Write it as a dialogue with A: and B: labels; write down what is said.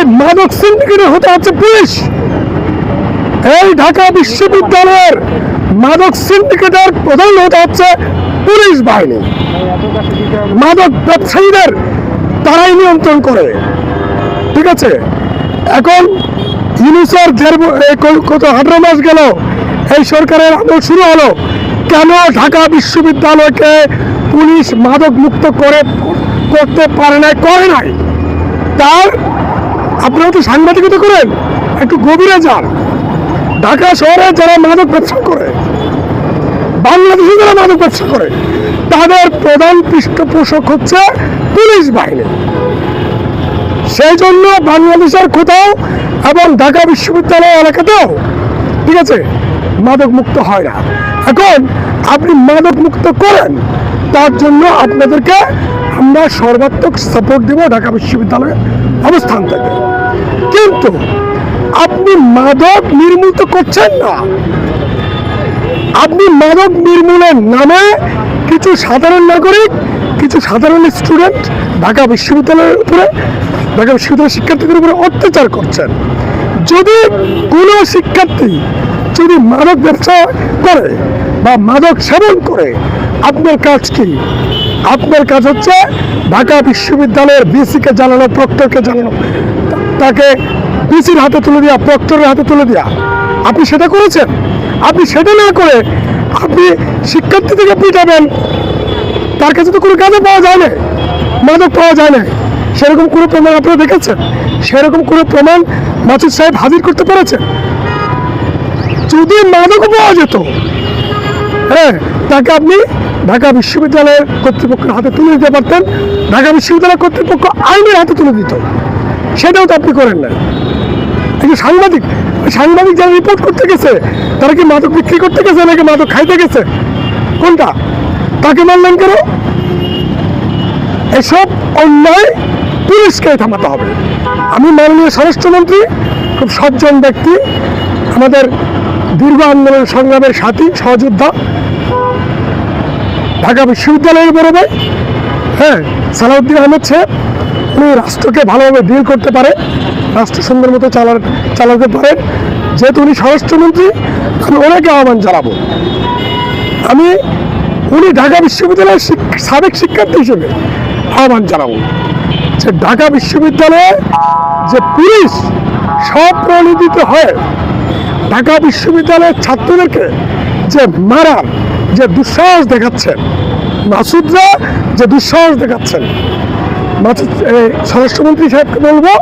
A: এই মাদক সিন্ডিকেটের হতে হচ্ছে পুলিশ। এই ঢাকা বিশ্ববিদ্যালয়ের মাদক সিন্ডিকেটের প্রধান হতে হচ্ছে পুলিশ বাহিনী। মাদক ব্যবসায়ীদের তারাই নিয়ন্ত্রণ করে, ঠিক আছে। এখন ইউনুসের 18 মাস গেল, এই সরকারের আমল শুরু হলো, কেন ঢাকা বিশ্ববিদ্যালয়কে পুলিশ মাদক মুক্ত করতে পারে নাই, করে নাই? তার আপনারা তো সাংবাদিকতা করেন, একটু গভীরে যান। ঢাকা শহরে যারা মাদক ব্যবসা করে, বাংলাদেশে যারা মাদক ব্যবসা করে, তাদের প্রধান পৃষ্ঠপোষক হচ্ছে পুলিশ বাহিনী। সেই জন্য বাংলাদেশের কোথাও এবং ঢাকা বিশ্ববিদ্যালয় এলাকাতেও, ঠিক আছে, মাদক মুক্ত হয় না। এখন আপনি মাদক মুক্ত করেন, তার জন্য আপনাদেরকে আমরা সর্বাত্মক সাপোর্ট দেব ঢাকা বিশ্ববিদ্যালয়ের অবস্থান থেকে। কিন্তু আপনি মাদক নির্মূল তো করছেন না। আপনি মাদক নির্মূলের নামে কিছু সাধারণ নাগরিক, কিছু সাধারণ স্টুডেন্ট ঢাকা বিশ্ববিদ্যালয়ের উপরে, ঢাকা বিশ্ববিদ্যালয়ের শিক্ষার্থীদের উপরে অত্যাচার করছেন। যদি কোনো শিক্ষার্থী যদি মাদক ব্যবসা করে বা মাদক সেবন করে, আপনার কাজ কি? আপনার কাজ হচ্ছে ঢাকা বিশ্ববিদ্যালয়ের ভিসিকে জানানো, প্রক্টরকে জানানো, তাকে ভিসির হাতে তুলে দেওয়া, প্রক্টরের হাতে তুলে দেওয়া। আপনি সেটা করেছেন? আপনি সেটা না করে আপনি শিক্ষার্থী থেকে পিটাবেন, তার কাছে তো কোনো কাজে পাওয়া যায় না, মাদক পাওয়া যায় না। সেরকম কোনো প্রমাণ আপনারা দেখেছেন? সেরকম কোনো প্রমাণ মাসুদ সাহেব হাজির করতে পেরেছেন? যদি মাদকও পাওয়া যেত, হ্যাঁ, তাকে আপনি ঢাকা বিশ্ববিদ্যালয়ের কর্তৃপক্ষের হাতে তুলে দিতে পারতেন, ঢাকা বিশ্ববিদ্যালয় কর্তৃপক্ষ আইনের হাতে তুলে দিত। সেটাও তো আপনি করেন না। এই সাংবাদিক যারা রিপোর্ট করতে গেছে, তারা কি মাদক বিক্রি করতে গেছে নাকি মাদক খাইতে গেছে? কোনটা? তাকে মানলেন কেন? এসব অন্যায় পুলিশকে থামাতে হবে। আমি মাননীয় স্বরাষ্ট্রমন্ত্রী, খুব সজ্জন ব্যক্তি, আমাদের দীর্ঘ আন্দোলন সংগ্রামের সাথী, সহযোদ্ধা, ঢাকা বিশ্ববিদ্যালয়ের বড় ভাই, হ্যাঁ, সালাউদ্দিন আহমেদ সাহেব, উনি রাষ্ট্রকে ভালোভাবে ডিল করতে পারে, রাষ্ট্র সুন্দর মতো চালাতে পারেন। যেহেতু উনি স্বরাষ্ট্রমন্ত্রী, আমি ওনাকে আহ্বান জানাবো। উনি ঢাকা বিশ্ববিদ্যালয়ের সাবেক শিক্ষার্থী হিসেবে আহ্বান জানাবো যে ঢাকা বিশ্ববিদ্যালয়ে যে পুলিশ স্বপ্রণোদিত হয়ে ঢাকা বিশ্ববিদ্যালয়ের ছাত্রদেরকে যে মারার যে দুঃসাহস দেখাচ্ছেন, মাসুদরা যে দুঃসাহস দেখাচ্ছেন, স্বরাষ্ট্রমন্ত্রী সাহেবকে বলবো